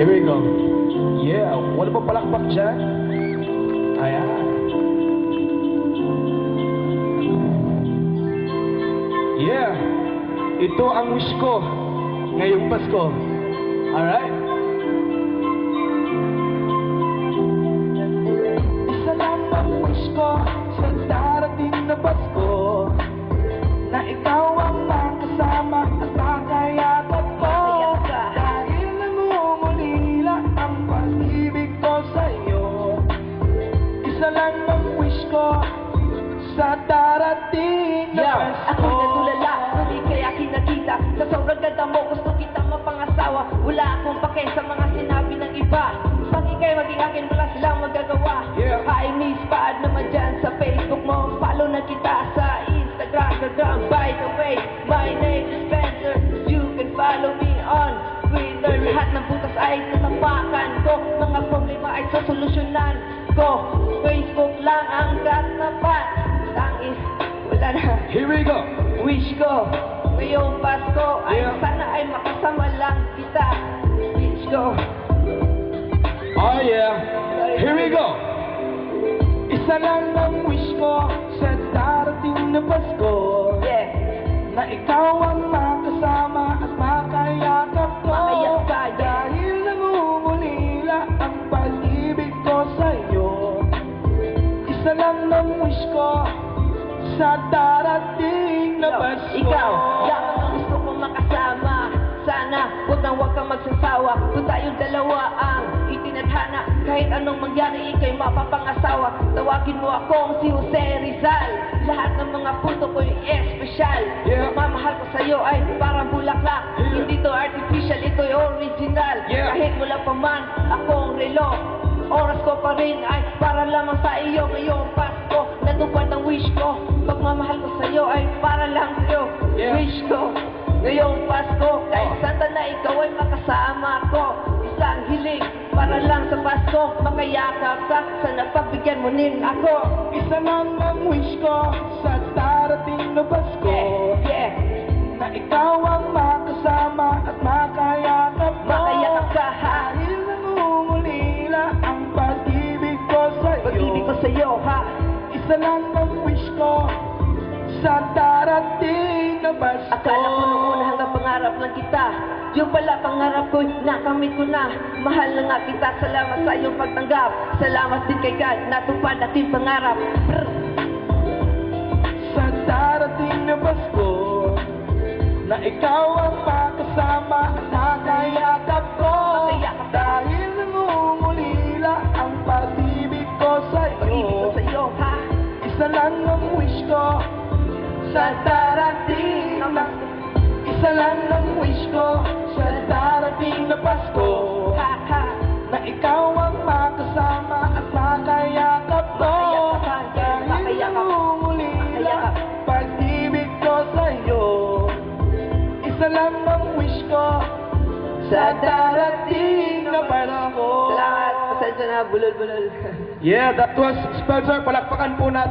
Here we go. Yeah, wala pa palakpak dyan? Ayan. Yeah, ito ang wish ko ngayong Pasko. Alright? Isa lang ang wish ko sa darating na Pasko, na ikaw ang makasama at makayakap ko. Dahil namumulila ang pag-ibig ko sa'yo. Isa lang ang wish ko sa darating na Pasko. Ako'y natulala, hindi kaya kinakita. Sa sobrang ganda mo, gusto kitang mapangasawa. Wala akong pake sa mga sinabi ng iba. Pag ika'y maging akin, wala silang magagawa. I miss pad naman dyan sa Facebook mo. Follow na kita sa Instagram. By the way, my name is Spencer. You can follow me on Twitter. Lahat ng butas ay tatapakan ko. Mga problema ay sosolusyonan ko. Facebook lang ang katapat. Tangis, wala na. Here we go. Wish ko, ngayong Pasko ay sana ay makasama lang kita. Wish ko. Oh yeah. Here we go. Isa lang ang wish ko sa darating na Pasko, Yeah. na ikaw ang makasama at makayakap ko. Makayakap ka, yeah. Dahil namumulila ang pag-ibig ko sa'yo. Isa lang ang wish ko sa darating na Pasko. Ikaw, lang ang gusto kong makasama. Sana, huwag kang magsasawa. Kung tayong dalawa ang itinadhana, kahit anong mangyari, ika'y mapapangasawa. Tawagin mo akong si Jose Rizal. Lahat ng mga punto ko'y espesyal. Yeah. Mamahal ko sa'yo ay parang bulaklak. Hindi to artificial, ito'y original. Yeah. Kahit wala pa man akong relo, oras ko pa rin ay para lamang sa iyo. Ngayong Pasko, natupad ang wish ko. Pagmamahal ko sa'yo ay para lang sa'yo. Yeah. Wish ko, ngayong Pasko, kahit saan na ikaw ay makasama ko. Isang hiling para lang sa Pasko, makayakap ka, sana pagbigyan mo rin ako. Isa lang ang wish ko sa darating na Pasko, Yeah, na ikaw ang makasama at makayakap ko. makayakap ka ha. Dahil namumulila ang pag-ibig ko sa'yo. Pag-ibig ko sa'yo ha. Isa lang ang wish ko sa darating na Pasko. Akala ko nung una hanggang pangarap lang kita. Yung pala pangarap ko, nakamit ko na. Mahal na nga kita, salamat sa iyong pagtanggap. Salamat din kay God, natupad ating pangarap. Brr. Sa darating na Pasko, na ikaw ang makasama at nakayakap ko. Makayakap ka. Dahil namumulila ang pag-ibig ko Pag-ibig ko sa'yo. sa'yo ha. Isa lang ang wish ko sa darating na Isa lang ang wish ko sa darating na Pasko, Ha ha. na ikaw ang makasama at makayakap ko. Makayakap ka, Dahil makayakap. namumulila Makayakap. pag-ibig ko sa'yo. Isa lang ang wish ko sa darating na Pasko. Salamat, pasensya na, bulol-bulol. Yeah, that was Spencer. Palakpakan po natin.